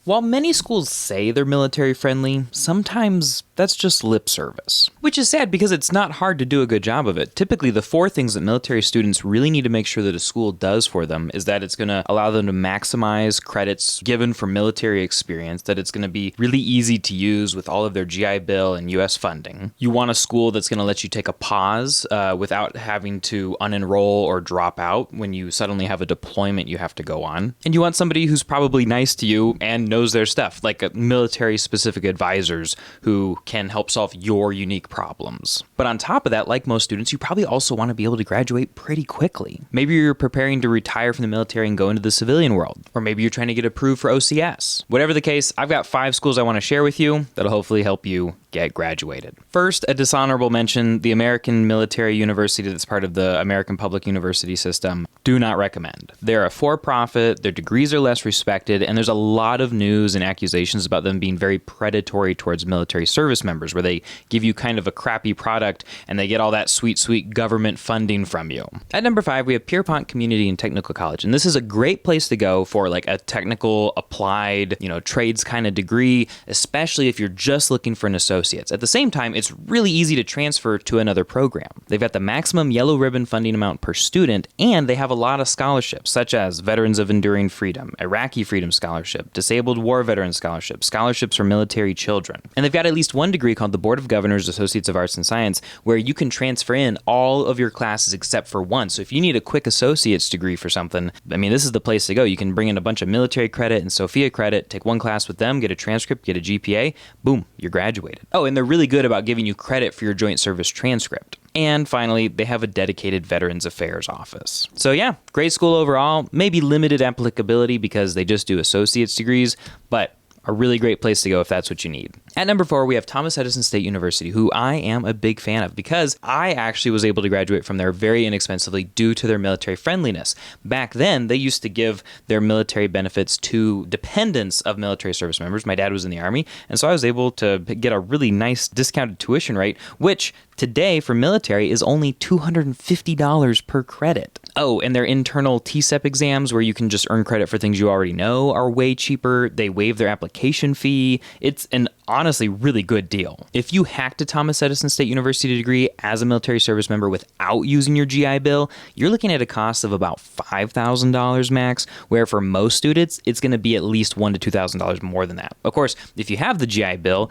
While many schools say they're military friendly, sometimes that's just lip service. Which is sad because it's not hard to do a good job of it. Typically, the 4 things that military students really need to make sure that a school does for them is that it's going to allow them to maximize credits given for military experience, that it's going to be really easy to use with all of their GI Bill and US funding. You want a school that's going to let you take a pause without having to unenroll or drop out when you suddenly have a deployment you have to go on. And you want somebody who's probably nice to you and knows their stuff, like military-specific advisors who can help solve your unique problems. But on top of that, like most students, you probably also want to be able to graduate pretty quickly. Maybe you're preparing to retire from the military and go into the civilian world, or maybe you're trying to get approved for OCS. Whatever the case, I've got 5 schools I want to share with you that'll hopefully help you get graduated. First, a dishonorable mention, the American Military University that's part of the American Public University system. Do not recommend. They're a for-profit, their degrees are less respected, and there's a lot of news and accusations about them being very predatory towards military service members, where they give you kind of a crappy product and they get all that sweet, sweet government funding from you. At number 5, we have Pierpont Community and Technical College, and this is a great place to go for like a technical, applied, trades kind of degree, especially if you're just looking for an associate's. At the same time, it's really easy to transfer to another program. They've got the maximum yellow ribbon funding amount per student, and they have a lot of scholarships, such as Veterans of Enduring Freedom, Iraqi Freedom Scholarship, Disabled War Veteran Scholarship, scholarships for military children. And they've got at least one degree called the Board of Governors Associates of Arts and Science, where you can transfer in all of your classes except for one. So if you need a quick associate's degree for something, this is the place to go. You can bring in a bunch of military credit and Sophia credit, take one class with them, get a transcript, get a GPA, boom, you're graduated. Oh, and they're really good about giving you credit for your joint service transcript. And finally, they have a dedicated Veterans Affairs office. So yeah, great school overall, maybe limited applicability because they just do associate's degrees, but a really great place to go if that's what you need. At number 4, we have Thomas Edison State University, who I am a big fan of because I actually was able to graduate from there very inexpensively due to their military friendliness. Back then, they used to give their military benefits to dependents of military service members. My dad was in the Army, and so I was able to get a really nice discounted tuition rate, which today for military is only $250 per credit. Oh, and their internal TCEP exams where you can just earn credit for things you already know are way cheaper. They waive their application fee. It's an honestly really good deal. If you hacked a Thomas Edison State University degree as a military service member without using your GI Bill, you're looking at a cost of about $5,000 max, where for most students, it's going to be at least $1,000 to $2,000 more than that. Of course, if you have the GI Bill,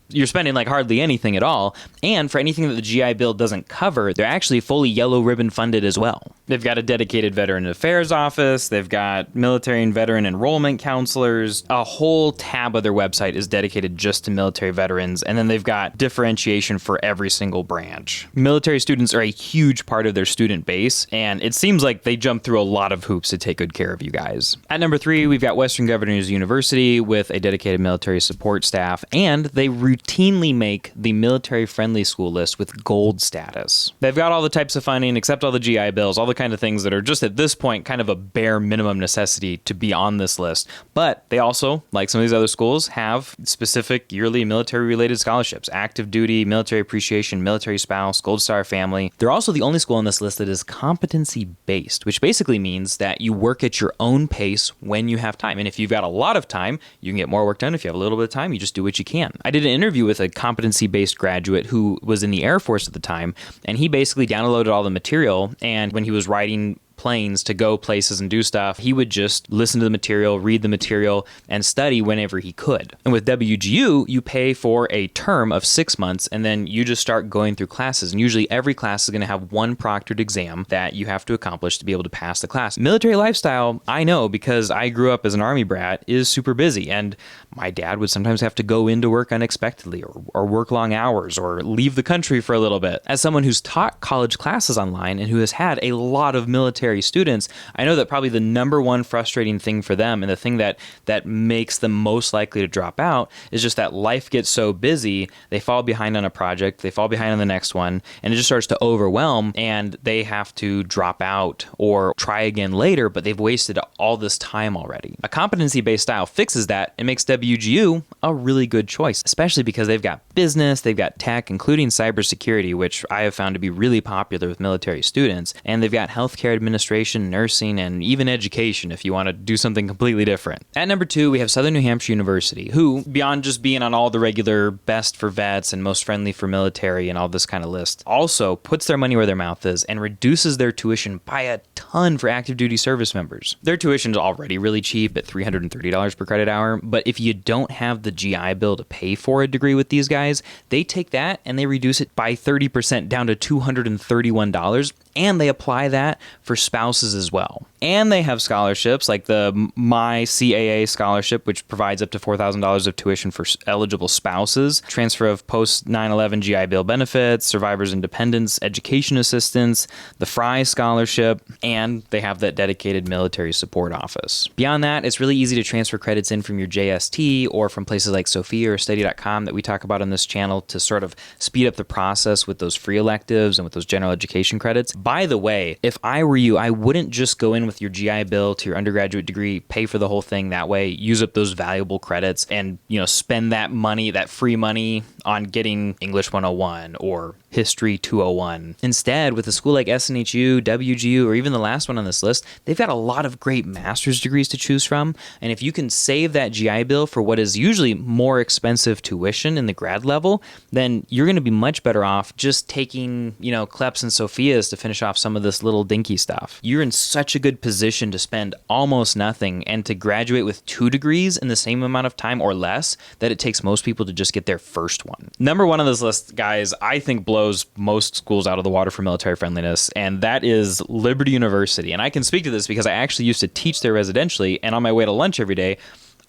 you're spending like hardly anything at all. And for anything that the GI Bill doesn't cover, they're actually fully yellow ribbon funded as well. They've got a dedicated Veteran Affairs office. They've got military and veteran enrollment counselors. A whole tab of their website is dedicated just to military veterans. And then they've got differentiation for every single branch. Military students are a huge part of their student base, and it seems like they jump through a lot of hoops to take good care of you guys. At number 3, we've got Western Governors University with a dedicated military support staff, and they routinely make the military-friendly school list with gold status. They've got all the types of funding, except all the GI Bills, all the kind of things that are just at this point kind of a bare minimum necessity to be on this list. But they also, like some of these other schools, have specific yearly military-related scholarships, active duty, military appreciation, military spouse, Gold Star family. They're also the only school on this list that is competency-based, which basically means that you work at your own pace when you have time. And if you've got a lot of time, you can get more work done. If you have a little bit of time, you just do what you can. I did an interview with a competency-based graduate who was in the Air Force at the time, and he basically downloaded all the material, and when he was writing planes to go places and do stuff, he would just listen to the material, read the material, and study whenever he could. And with WGU, you pay for a term of 6 months, and then you just start going through classes. And usually every class is going to have one proctored exam that you have to accomplish to be able to pass the class. Military lifestyle, I know because I grew up as an Army brat, is super busy. And my dad would sometimes have to go into work unexpectedly or work long hours or leave the country for a little bit. As someone who's taught college classes online and who has had a lot of military students, I know that probably the number one frustrating thing for them and the thing that makes them most likely to drop out is just that life gets so busy, they fall behind on a project, they fall behind on the next one, and it just starts to overwhelm and they have to drop out or try again later, but they've wasted all this time already. A competency-based style fixes that and makes WGU a really good choice, especially because they've got business, they've got tech, including cybersecurity, which I have found to be really popular with military students, and they've got healthcare administration administration, nursing, and even education if you want to do something completely different. At number 2, we have Southern New Hampshire University, who, beyond just being on all the regular best for vets and most friendly for military and all this kind of list, also puts their money where their mouth is and reduces their tuition by a ton for active duty service members. Their tuition is already really cheap at $330 per credit hour, but if you don't have the GI Bill to pay for a degree with these guys, they take that and they reduce it by 30% down to $231, and they apply that for spouses as well. And they have scholarships like the My CAA scholarship, which provides up to $4,000 of tuition for eligible spouses, transfer of post 9/11 GI Bill benefits, survivors and dependents, education assistance, the Fry scholarship, and they have that dedicated military support office. Beyond that, it's really easy to transfer credits in from your JST or from places like Sophia or study.com that we talk about on this channel to sort of speed up the process with those free electives and with those general education credits. By the way, if I were you, I wouldn't just go in with your GI Bill to your undergraduate degree, pay for the whole thing that way, use up those valuable credits, and spend that money, that free money, on getting English 101 or History 201. Instead, with a school like SNHU, WGU, or even the last one on this list, they've got a lot of great master's degrees to choose from. And if you can save that GI Bill for what is usually more expensive tuition in the grad level, then you're going to be much better off just taking, CLEPs and Sophias to finish off some of this little dinky stuff. You're in such a good position to spend almost nothing and to graduate with 2 degrees in the same amount of time or less that it takes most people to just get their first one. Number 1 on this list, guys, I think blows most schools out of the water for military friendliness, and that is Liberty University. And I can speak to this because I actually used to teach there residentially, and on my way to lunch every day,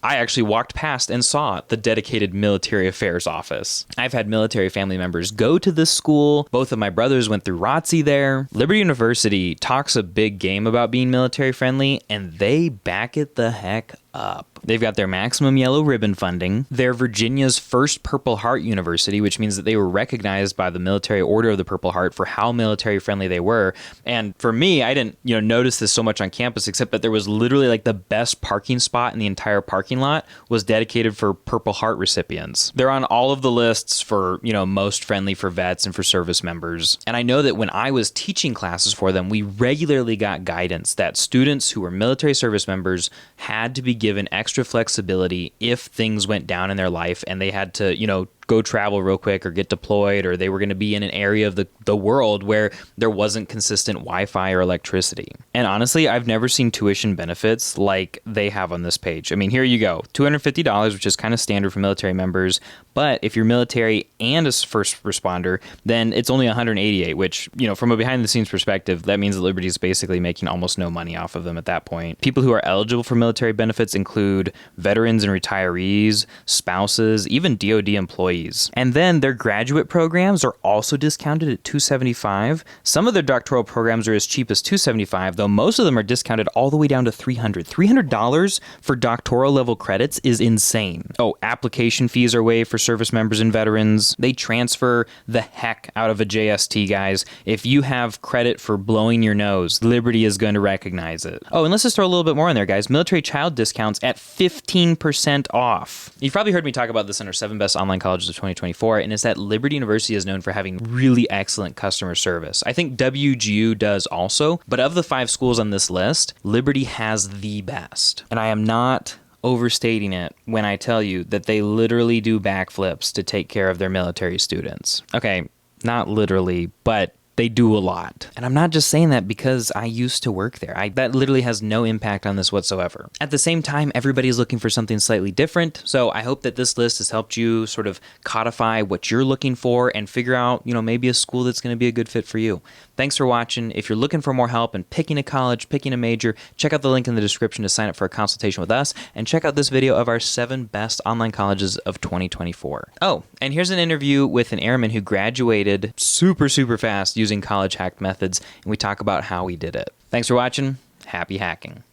I actually walked past and saw the dedicated military affairs office. I've had military family members go to this school. Both of my brothers went through ROTC there. Liberty University talks a big game about being military friendly, and they back it the heck up. They've got their maximum yellow ribbon funding. They're Virginia's first Purple Heart university, which means that they were recognized by the Military Order of the Purple Heart for how military friendly they were. And for me, I didn't, notice this so much on campus, except that there was literally like the best parking spot in the entire parking lot was dedicated for Purple Heart recipients. They're on all of the lists for, most friendly for vets and for service members. And I know that when I was teaching classes for them, we regularly got guidance that students who were military service members had to be given extra flexibility if things went down in their life and they had to, go travel real quick or get deployed, or they were going to be in an area of the world where there wasn't consistent Wi-Fi or electricity. And honestly, I've never seen tuition benefits like they have on this page. I mean, here you go, $250, which is kind of standard for military members. But if you're military and a first responder, then it's only $188, which, from a behind the scenes perspective, that means that Liberty is basically making almost no money off of them at that point. People who are eligible for military benefits include veterans and retirees, spouses, even DoD employees. And then their graduate programs are also discounted at $275. Some of their doctoral programs are as cheap as $275, though most of them are discounted all the way down to $300. $300 for doctoral level credits is insane. Oh, application fees are waived for service members and veterans. They transfer the heck out of a JST, guys. If you have credit for blowing your nose, Liberty is going to recognize it. Oh, and let's just throw a little bit more in there, guys. Military child discounts at 15% off. You've probably heard me talk about this in our 7 best online colleges of 2024, and it's that Liberty University is known for having really excellent customer service. I think WGU does also, but of the 5 schools on this list, Liberty has the best. And I am not overstating it when I tell you that they literally do backflips to take care of their military students. Okay, not literally, but they do a lot. And I'm not just saying that because I used to work there. That literally has no impact on this whatsoever. At the same time, everybody's looking for something slightly different. So I hope that this list has helped you sort of codify what you're looking for and figure out, maybe a school that's going to be a good fit for you. Thanks for watching. If you're looking for more help in picking a college, picking a major, check out the link in the description to sign up for a consultation with us, and check out this video of our 7 best online colleges of 2024. Oh, and here's an interview with an airman who graduated super, super fast using college hack methods, and we talk about how we did it. Thanks for watching. Happy hacking.